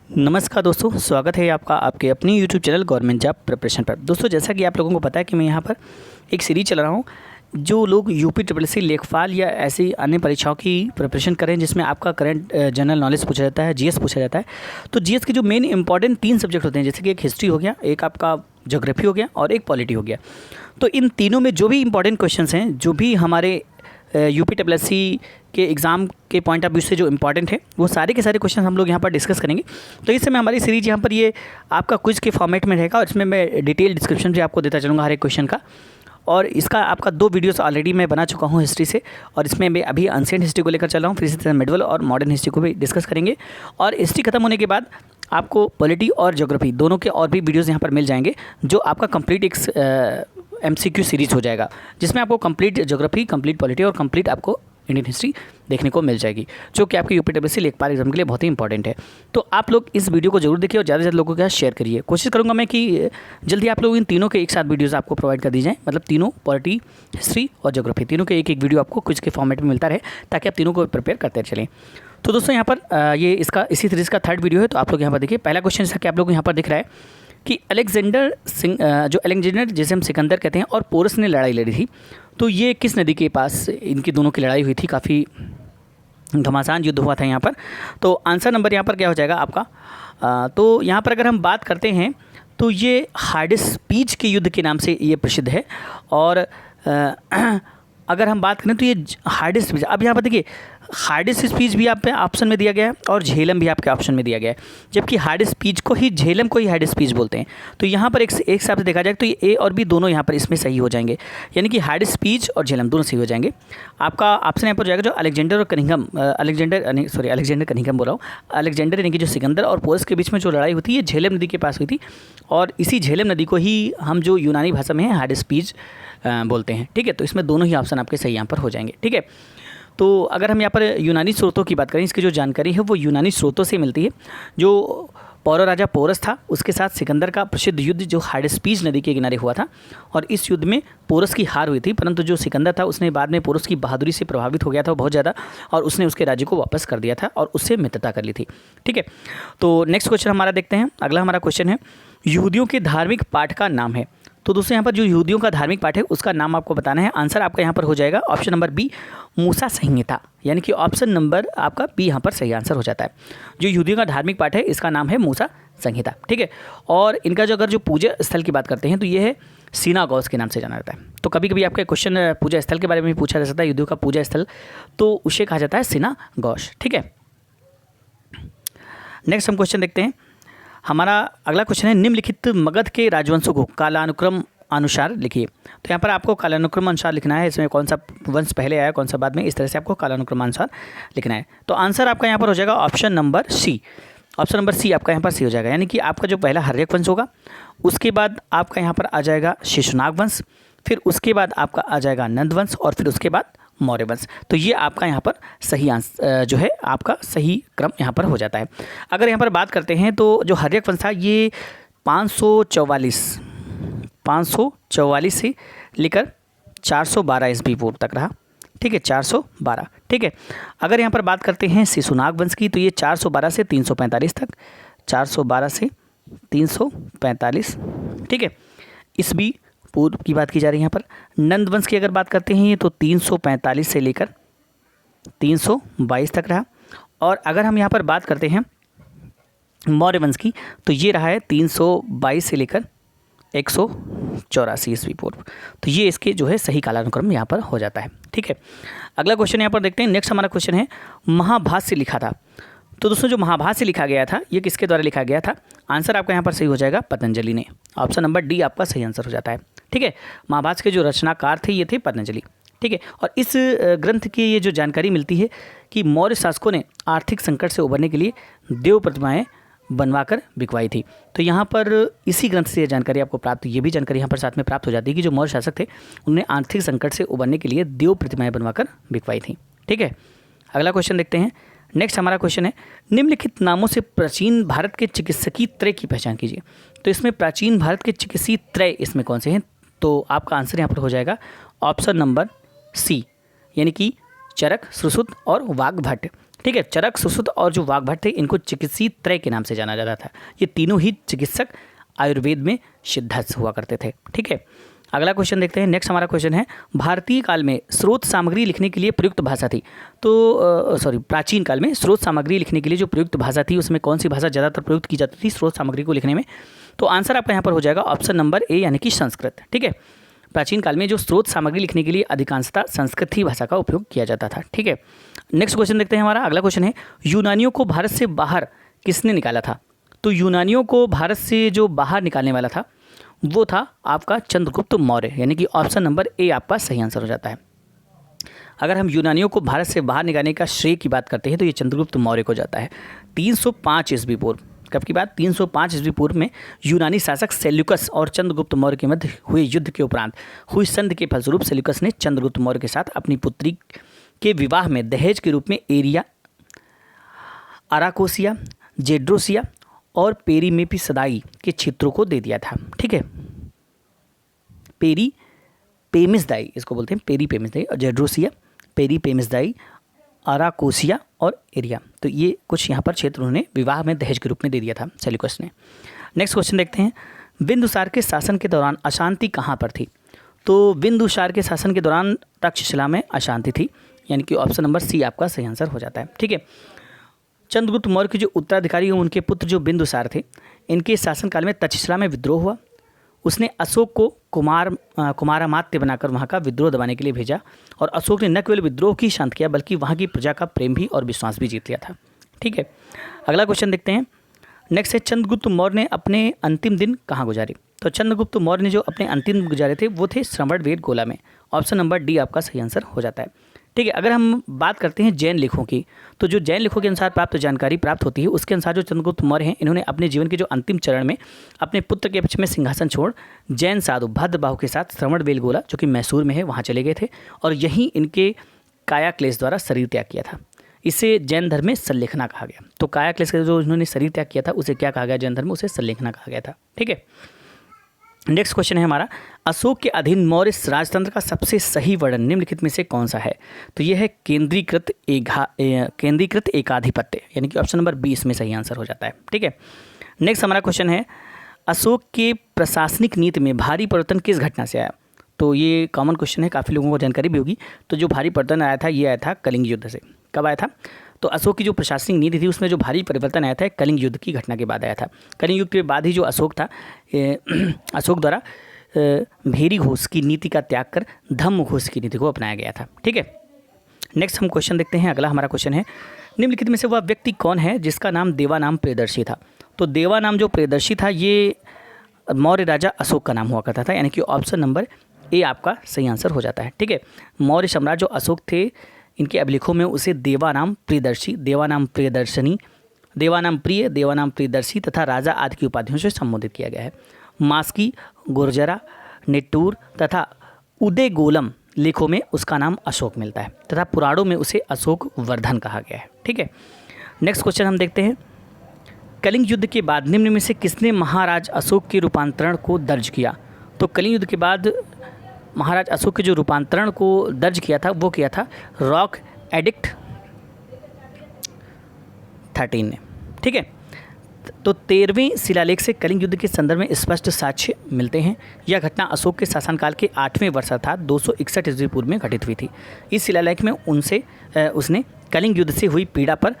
नमस्कार दोस्तों, स्वागत है आपका आपके अपनी YouTube channel government job preparation पर। दोस्तों, जैसा कि आप लोगों को पता है कि मैं यहाँ पर एक सीरीज चला रहा हूँ। जो लोग यूपीट्रिपलएससी लेखपाल या ऐसी अन्य परीक्षाओं की प्रिपरेशन करें जिसमें आपका करंट जनरल नॉलेज पूछा जाता है, जीएस पूछा जाता है, तो जीएस के जो मेन इंपॉर्टेंट 3 सब्जेक्ट होते हैं, जैसे कि एक हिस्ट्री हो गया, एक आपका ज्योग्राफी हो गया और एक पॉलिटी हो गया। तो इन तीनों में जो भी इंपॉर्टेंट क्वेश्चंस हैं, जो भी हमारे यूपीट्रिपलएससी के एग्ज़ाम के पॉइंट ऑफ व्यू से जो इंपॉर्टेंट है, वो सारे के सारे क्वेश्चन हम लोग यहाँ पर डिस्कस करेंगे। तो इस समय हमारी सीरीज यहाँ पर ये आपका क्विज के फॉर्मेट में रहेगा और इसमें मैं डिटेल डिस्क्रिप्शन भी आपको देता चलूँगा हर एक क्वेश्चन का। और इसका आपका 2 वीडियोस ऑलरेडी मैं बना चुका हूँ हिस्ट्री से, और इसमें मैं अभी एंशिएंट हिस्ट्री को लेकर चल रहा हूँ, फिर इसी तरह मिडवल और मॉडर्न हिस्ट्री को भी डिस्कस करेंगे। और हिस्ट्री खत्म होने के बाद आपको पॉलिटी और ज्योग्राफी दोनों के और भी वीडियोज़ यहाँ पर मिल जाएंगे, जो आपका कंप्लीट एक MCQ सीरीज़ हो जाएगा, जिसमें आपको कंप्लीट ज्योग्राफी, कंप्लीट पॉलिटी और कंप्लीट आपको इंडियन हिस्ट्री देखने को मिल जाएगी, जो कि आपके यूपीट्रिपलएससी लेखपाल एग्जाम के लिए बहुत ही इंपॉर्टेंट है। तो आप लोग इस वीडियो को जरूर देखिए और ज़्यादा से ज़्यादा लोगों के साथ शेयर करिए। कोशिश करूंगा मैं कि जल्दी आप लोग इन तीनों के एक साथ वीडियोस आपको प्रोवाइड कर दी जाए, मतलब तीनों पॉलिटी, हिस्ट्री और ज्योग्राफी, तीनों के एक एक वीडियो आपको क्विज के फॉर्मेट में मिलता रहे, ताकि आप तीनों को प्रिपेयर करते चलें। तो दोस्तों, यहाँ पर ये इसका इसी सीरीज़ का 3rd वीडियो है। तो आप लोग यहाँ पर देखिए, पहला क्वेश्चन जैसा कि आप लोग यहाँ पर दिख रहा है कि अलेक्जेंडर जिसे हम सिकंदर कहते हैं और पोरस ने लड़ाई लड़ी थी, तो ये किस नदी के पास इनकी दोनों की लड़ाई हुई थी? काफ़ी घमासान युद्ध हुआ था यहाँ पर। तो आंसर नंबर यहाँ पर क्या हो जाएगा आपका? तो यहाँ पर अगर हम बात करते हैं तो ये हार्डिस पीच के युद्ध के नाम से ये प्रसिद्ध है। और अगर हम बात करें तो ये हार्डिस पीच, अब यहाँ पर देखिए हार्डिस स्पीच भी आप पे ऑप्शन में दिया गया है और झेलम भी आपके ऑप्शन में दिया गया है, जबकि हार्डिस स्पीच को ही, झेलम को ही हार्डिस स्पीच बोलते हैं। तो यहाँ पर एक हिसाब से देखा जाए तो ये ए और बी दोनों यहाँ पर इसमें सही हो जाएंगे, यानी कि हार्डिस स्पीच और झेलम दोनों सही हो जाएंगे। आपका ऑप्शन यहाँ पर हो जाएगा जो अलेक्जेंडर और कनिंघम, अलेक्जेंडर कनिंघम बोल रहा हूँ, अलेक्जेंडर यानी कि जो सिकंदर और पोरस के बीच में जो लड़ाई हुई थी, ये झेलम नदी के पास हुई थी, और इसी झेलम नदी को ही हम जो यूनानी भाषा में है हार्डिस स्पीच बोलते हैं। ठीक है, तो इसमें दोनों ही ऑप्शन आपके सही यहाँ पर हो जाएंगे। ठीक है, तो अगर हम यहाँ पर यूनानी स्रोतों की बात करें, इसकी जो जानकारी है वो यूनानी स्रोतों से मिलती है। जो पौरव राजा पोरस था, उसके साथ सिकंदर का प्रसिद्ध युद्ध जो हार्डिस्पीच नदी के किनारे हुआ था, और इस युद्ध में पोरस की हार हुई थी, परंतु जो सिकंदर था उसने बाद में पोरस की बहादुरी से प्रभावित हो गया था बहुत ज़्यादा, और उसने उसके राज्य को वापस कर दिया था और उससे मित्रता कर ली थी। ठीक है, तो नेक्स्ट क्वेश्चन हमारा देखते हैं। अगला हमारा क्वेश्चन है, यहूदियों के धार्मिक पाठ का नाम है। तो दोस्तों, यहाँ पर जो यहूदियों का धार्मिक पाठ है उसका नाम आपको बताना है। आंसर आपका यहाँ पर हो जाएगा ऑप्शन नंबर बी, मूसा संहिता, यानी कि ऑप्शन नंबर आपका बी यहाँ पर सही आंसर हो जाता है। जो यहूदियों का धार्मिक पाठ है इसका नाम है मूसा संहिता। ठीक है, और इनका जो अगर जो पूजा स्थल की बात करते हैं तो ये है सिनागॉग के नाम से जाना जाता है। तो कभी कभी आपका क्वेश्चन पूजा स्थल के बारे में भी पूछा जा सकता है, यहूदियों का पूजा स्थल, तो उसे कहा जाता है सिनागॉग। ठीक है, नेक्स्ट हम क्वेश्चन देखते हैं। हमारा अगला क्वेश्चन है, निम्नलिखित मगध के राजवंशों को कालानुक्रम अनुसार लिखिए। तो यहाँ पर आपको कालानुक्रम अनुसार लिखना है, इसमें कौन सा वंश पहले आया कौन सा बाद में, इस तरह से आपको कालानुक्रम अनुसार लिखना है। तो आंसर आपका यहाँ पर हो जाएगा option number C. Option number C आपका यहाँ पर सी हो जाएगा, यानी कि आपका जो पहला हर्यक वंश होगा, उसके बाद आपका यहाँ पर आ जाएगा शिशुनाग वंश, फिर उसके बाद आपका आ जाएगा नंद वंश, और फिर उसके बाद मौर्य वंश। तो ये आपका यहाँ पर सही आंसर जो है आपका सही क्रम यहाँ पर हो जाता है। अगर यहाँ पर बात करते हैं तो जो हर्यक वंश था ये 544 से लेकर 412 ईस्वी पूर्व तक रहा। ठीक है, 412। ठीक है, अगर यहाँ पर बात करते हैं शिशुनाग वंश की, तो ये 412 से 345 तक, 412 से 345। ठीक है, ईस्वी पूर्व की बात की जा रही है यहाँ पर। नंद वंश की अगर बात करते हैं ये तो 345 से लेकर 322 तक रहा। और अगर हम यहाँ पर बात करते हैं मौर्य वंश की, तो ये रहा है 322 से लेकर 184 ईस्वी पूर्व। तो ये इसके जो है सही कालानुक्रम यहाँ पर हो जाता है। ठीक है, अगला क्वेश्चन यहाँ पर देखते हैं। नेक्स्ट हमारा क्वेश्चन है, महाभाष्य लिखा था। तो दोस्तों, जो महाभाष्य लिखा गया था ये किसके द्वारा लिखा गया था? आंसर आपका यहाँ पर सही हो जाएगा पतंजलि ने। ऑप्शन नंबर डी आपका सही आंसर हो जाता है। ठीक है, महाभाष्य के जो रचनाकार थे ये थे पतंजलि। ठीक है, और इस ग्रंथ की ये जो जानकारी मिलती है कि मौर्य शासकों ने आर्थिक संकट से उबरने के लिए देव प्रतिमाएँ बनवाकर बिकवाई थी। तो यहाँ पर इसी ग्रंथ से ये जानकारी आपको प्राप्त, ये भी जानकारी यहाँ पर साथ में प्राप्त हो जाती है कि जो मौर्य शासक थे उन्होंने आर्थिक संकट से उबरने के लिए देव प्रतिमाएँ बनवाकर बिकवाई थी। ठीक है, अगला क्वेश्चन देखते हैं। नेक्स्ट हमारा क्वेश्चन है, निम्नलिखित नामों से प्राचीन भारत के चिकित्सकीय त्रय की पहचान कीजिए। तो इसमें प्राचीन भारत के चिकित्सकीय त्रय इसमें कौन से हैं? तो आपका आंसर यहाँ पर हो जाएगा ऑप्शन नंबर सी, यानी कि चरक, सुश्रुत और वाग्भट। ठीक है। चरक, सुश्रुत और जो वाग्भट थे इनको चिकित्सीय त्रय के नाम से जाना जाता था। ये तीनों ही चिकित्सक आयुर्वेद में सिद्धस्थ हुआ करते थे। ठीक है, अगला क्वेश्चन देखते हैं। नेक्स्ट हमारा क्वेश्चन है, भारतीय काल में स्रोत सामग्री लिखने के लिए प्रयुक्त भाषा थी। तो प्राचीन काल में स्रोत सामग्री लिखने के लिए जो प्रयुक्त भाषा थी उसमें कौन सी भाषा ज़्यादातर प्रयुक्त की जाती थी स्रोत सामग्री को लिखने में? तो आंसर आपका यहाँ पर हो जाएगा ऑप्शन नंबर ए यानी कि संस्कृत। ठीक है, प्राचीन काल में जो स्रोत सामग्री लिखने के लिए अधिकांशतः संस्कृत ही भाषा का उपयोग किया जाता था। ठीक है, नेक्स्ट क्वेश्चन देखते हैं। हमारा अगला क्वेश्चन है, यूनानियों को भारत से बाहर किसने निकाला था? तो यूनानियों को भारत से जो बाहर निकालने वाला था वो था आपका चंद्रगुप्त मौर्य, यानी कि ऑप्शन नंबर ए आपका सही आंसर हो जाता है। अगर हम यूनानियों को भारत से बाहर निकालने का श्रेय की बात करते हैं तो ये चंद्रगुप्त मौर्य को जाता है। 305 ईस्वी पूर्व, कब की बात? 305 ईस्वी पूर्व में यूनानी शासक सेल्यूकस और चंद्रगुप्त मौर्य के मध्य हुए युद्ध के उपरांत हुई संधि के फलस्वरूप सेल्यूकस ने चंद्रगुप्त मौर्य के साथ अपनी पुत्री के विवाह में दहेज के रूप में एरिया, अराकोसिया, जेड्रोसिया और पेरीमेपिसदाई के क्षेत्रों को दे दिया था। ठीक है, पेरीपेमिसदाई इसको बोलते हैं, पेरीपेमिसदाई और जेड्रोसिया, पेरीपेमिसदाई, अराकोसिया और एरिया, तो ये कुछ यहाँ पर क्षेत्र उन्होंने विवाह में दहेज के रूप में दे दिया था सेल्यूकस ने। नेक्स्ट क्वेश्चन देखते हैं, बिंदुसार के शासन के दौरान अशांति कहाँ पर थी? तो बिंदुसार के शासन के दौरान तक्षशिला में अशांति थी, यानी कि ऑप्शन नंबर सी आपका सही आंसर हो जाता है। ठीक है, चंद्रगुप्त मौर्य के जो उत्तराधिकारी हैं उनके पुत्र जो बिंदुसार थे, इनके शासनकाल में तक्षशिला में विद्रोह हुआ। उसने अशोक को कुमारामात्य बनाकर वहाँ का विद्रोह दबाने के लिए भेजा और अशोक ने न केवल विद्रोह की शांत किया बल्कि वहाँ की प्रजा का प्रेम भी और विश्वास भी जीत लिया था। ठीक है, अगला क्वेश्चन देखते हैं। नेक्स्ट है, चंद्रगुप्त मौर्य ने अपने अंतिम दिन कहाँ गुजारे? तो चंद्रगुप्त मौर्य ने जो अपने अंतिम दिन गुजारे थे वो थे श्रवणबेलगोला में। ऑप्शन नंबर डी आपका सही आंसर हो जाता है। ठीक है, अगर हम बात करते हैं जैन लेखों की, तो जो जैन लेखों के अनुसार प्राप्त जानकारी प्राप्त होती है उसके अनुसार जो चंद्रगुप्त मौर्य हैं इन्होंने अपने जीवन के जो अंतिम चरण में अपने पुत्र के पक्ष में सिंहासन छोड़ जैन साधु भद्रबाहु के साथ श्रवणबेलगोला जो कि मैसूर में है वहाँ चले गए थे और यहीं इनके काया क्लेश द्वारा शरीर त्याग किया था। इसे जैन धर्म में सल्लेखना कहा गया। तो काया क्लेश का जो उन्होंने शरीर त्याग किया था उसे क्या कहा गया? जैन धर्म में उसे सल्लेखना कहा गया था। ठीक है, नेक्स्ट क्वेश्चन है हमारा, अशोक के अधीन मौर्य राजतंत्र का सबसे सही वर्णन निम्नलिखित में से कौन सा है? तो यह है केंद्रीकृत एकाधिपत्य, यानी कि ऑप्शन नंबर 20 में सही आंसर हो जाता है। ठीक है, नेक्स्ट हमारा क्वेश्चन है, अशोक के प्रशासनिक नीति में भारी परिवर्तन किस घटना से आया? तो ये कॉमन क्वेश्चन है, काफ़ी लोगों को जानकारी भी होगी। तो जो भारी परिवर्तन आया था ये आया था कलिंग युद्ध से। कब आया था? तो अशोक की जो प्रशासनिक नीति थी उसमें जो भारी परिवर्तन आया था कलिंग युद्ध की घटना के बाद आया था। कलिंग युद्ध के बाद ही जो अशोक था, अशोक द्वारा भेरी घोष की नीति का त्याग कर धम्म घोष की नीति को अपनाया गया था। ठीक है, नेक्स्ट हम क्वेश्चन देखते हैं। अगला हमारा क्वेश्चन है, निम्नलिखित में से वह व्यक्ति कौन है जिसका नाम देवानाम प्रियदर्शी था? तो देवानाम जो प्रियदर्शी था ये मौर्य राजा अशोक का नाम हुआ करता था, यानी कि ऑप्शन नंबर ए आपका सही आंसर हो जाता है। ठीक है, मौर्य सम्राट जो अशोक थे इनके अभिलेखों में उसे देवानाम प्रियदर्शी, देवानाम प्रियदर्शनी, देवानाम प्रिय, देवानाम प्रियदर्शी तथा राजा आदि की उपाधियों से संबोधित किया गया है। मास्की, गुर्जरा, नेट्टूर तथा उदयगोलम लेखों में उसका नाम अशोक मिलता है तथा पुराणों में उसे अशोक वर्धन कहा गया है। ठीक है, नेक्स्ट क्वेश्चन हम देखते हैं, कलिंग युद्ध के बाद निम्न में से किसने महाराज अशोक के रूपांतरण को दर्ज किया? तो कलिंग युद्ध के बाद महाराज अशोक के जो रूपांतरण को दर्ज किया था वो किया था रॉक एडिक्ट 13 ने। ठीक है, तो 13वें शिलालेख से कलिंग युद्ध के संदर्भ में स्पष्ट साक्ष्य मिलते हैं। यह घटना अशोक के शासनकाल के 8वें वर्ष अर्थात 261 ईस्वी पूर्व में घटित हुई थी। इस शिलालेख में उसने कलिंग युद्ध से हुई पीड़ा पर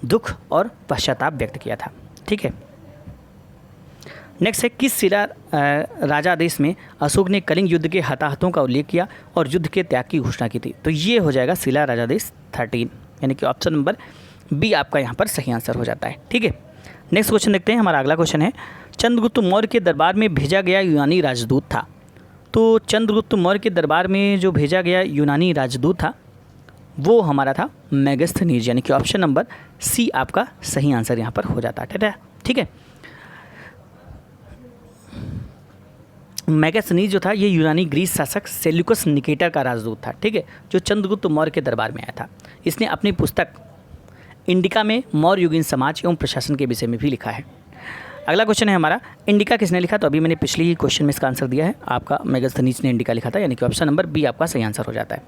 दुख और पश्चाताप व्यक्त किया था। ठीक है, नेक्स्ट है, किस शिला राजादेश में अशोक ने कलिंग युद्ध के हताहतों का उल्लेख किया और युद्ध के त्याग की घोषणा की थी? तो ये हो जाएगा शिला राजादेश 13, यानी कि ऑप्शन नंबर बी आपका यहाँ पर सही आंसर हो जाता है। ठीक है, नेक्स्ट क्वेश्चन देखते हैं। हमारा अगला क्वेश्चन है, चंद्रगुप्त मौर्य के दरबार में भेजा गया यूनानी राजदूत था। तो चंद्रगुप्त मौर्य के दरबार में जो भेजा गया यूनानी राजदूत था वो हमारा था मेगस्थनीज, यानी कि ऑप्शन नंबर सी आपका सही आंसर यहाँ पर हो जाता है। ठीक है, मेगस्थनीज जो था ये यूनानी ग्रीस शासक सेल्यूकस निकेटर का राजदूत था। ठीक है, जो चंद्रगुप्त मौर्य के दरबार में आया था। इसने अपनी पुस्तक इंडिका में मौर्य युगीन समाज एवं प्रशासन के विषय में भी लिखा है। अगला क्वेश्चन है हमारा, इंडिका किसने लिखा? तो अभी मैंने पिछले ही क्वेश्चन में इसका आंसर दिया है, आपका मेगस्थनीज ने इंडिका लिखा था, यानी कि ऑप्शन नंबर बी आपका सही आंसर हो जाता है।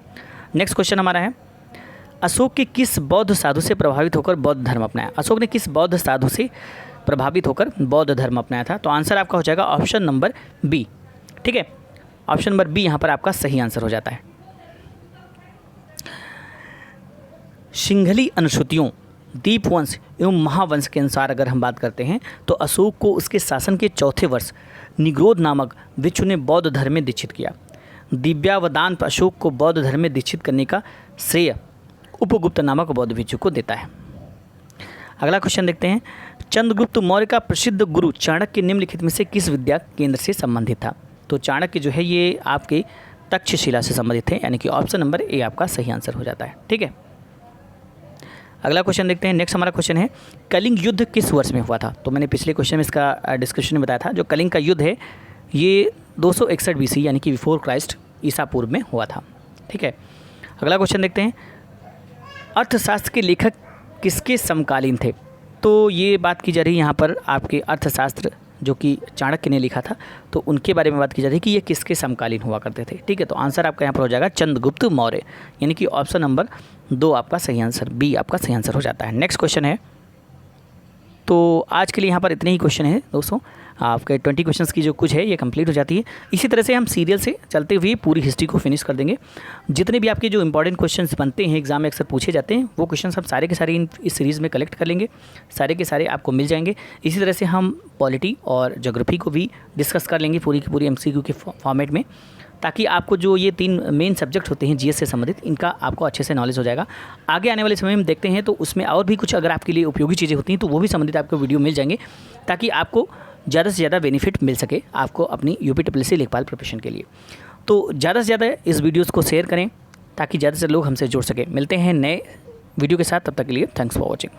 नेक्स्ट क्वेश्चन हमारा है, अशोक के किस बौद्ध साधु से प्रभावित होकर बौद्ध धर्म अपनाया? अशोक ने किस बौद्ध साधु से प्रभावित होकर बौद्ध धर्म अपनाया था? तो आंसर आपका हो जाएगा ऑप्शन नंबर बी। ठीक है, ऑप्शन नंबर बी यहाँ पर आपका सही आंसर हो जाता है। सिंघली अनुश्रुतियों, दीपवंश एवं महावंश के अनुसार अगर हम बात करते हैं तो अशोक को उसके शासन के चौथे वर्ष निग्रोध नामक भिक्षु ने बौद्ध धर्म में दीक्षित किया। दिव्यावदान अशोक को बौद्ध धर्म में दीक्षित करने का श्रेय उपगुप्त नामक बौद्ध भिक्षु को देता है। अगला क्वेश्चन देखते हैं, चंद्रगुप्त मौर्य का प्रसिद्ध गुरु चाणक्य निम्नलिखित में से किस विद्या केंद्र से संबंधित था? तो चाणक्य जो है ये आपके तक्षशिला से संबंधित है, यानी कि ऑप्शन नंबर ए आपका सही आंसर हो जाता है। ठीक है, अगला क्वेश्चन देखते हैं। नेक्स्ट हमारा क्वेश्चन है, कलिंग युद्ध किस वर्ष में हुआ था? तो मैंने पिछले क्वेश्चन में इसका डिस्कशन में बताया था। जो कलिंग का युद्ध है ये 261 BC यानी कि बिफोर क्राइस्ट ईसा पूर्व में हुआ था। ठीक है, अगला क्वेश्चन देखते हैं, अर्थशास्त्र के लेखक किसके समकालीन थे? तो ये बात की जा रही है यहाँ पर आपके अर्थशास्त्र जो कि चाणक्य ने लिखा था, तो उनके बारे में बात की जा रही है कि ये किसके समकालीन हुआ करते थे। ठीक है, तो आंसर आपका यहाँ पर हो जाएगा चंद्रगुप्त मौर्य, यानी कि ऑप्शन नंबर 2 आपका सही आंसर, बी आपका सही आंसर हो जाता है। नेक्स्ट क्वेश्चन है, तो आज के लिए यहाँ पर इतने ही क्वेश्चन हैं दोस्तों। आपके 20 क्वेश्चंस की जो कुछ है ये कंप्लीट हो जाती है। इसी तरह से हम सीरियल से चलते हुए पूरी हिस्ट्री को फिनिश कर देंगे। जितने भी आपके जो इंपॉर्टेंट क्वेश्चंस बनते हैं एग्जाम में अक्सर पूछे जाते हैं, वो क्वेश्चंस हम सारे के सारे इस सीरीज़ में कलेक्ट कर लेंगे, सारे के सारे आपको मिल जाएंगे। इसी तरह से हम पॉलिटी और ज्योग्राफी को भी डिस्कस कर लेंगे पूरी की पूरी MCQ के फॉर्मेट में, ताकि आपको जो ये 3 मेन सब्जेक्ट होते हैं GS से संबंधित, इनका आपको अच्छे से नॉलेज हो जाएगा। आगे आने वाले समय में देखते हैं तो उसमें और भी कुछ अगर आपके लिए उपयोगी चीज़ें होती हैं तो वो भी संबंधित आपको वीडियो मिल जाएंगे, ताकि आपको ज़्यादा से ज़्यादा बेनिफिट मिल सके आपको अपनी UPSSC लेखपाल प्रिपरेशन के लिए। तो ज़्यादा से ज़्यादा इस वीडियोज़ को शेयर करें ताकि ज़्यादा से लोग हमसे जुड़ सकें। मिलते हैं नए वीडियो के साथ, तब तक के लिए थैंक्स फॉर वॉचिंग।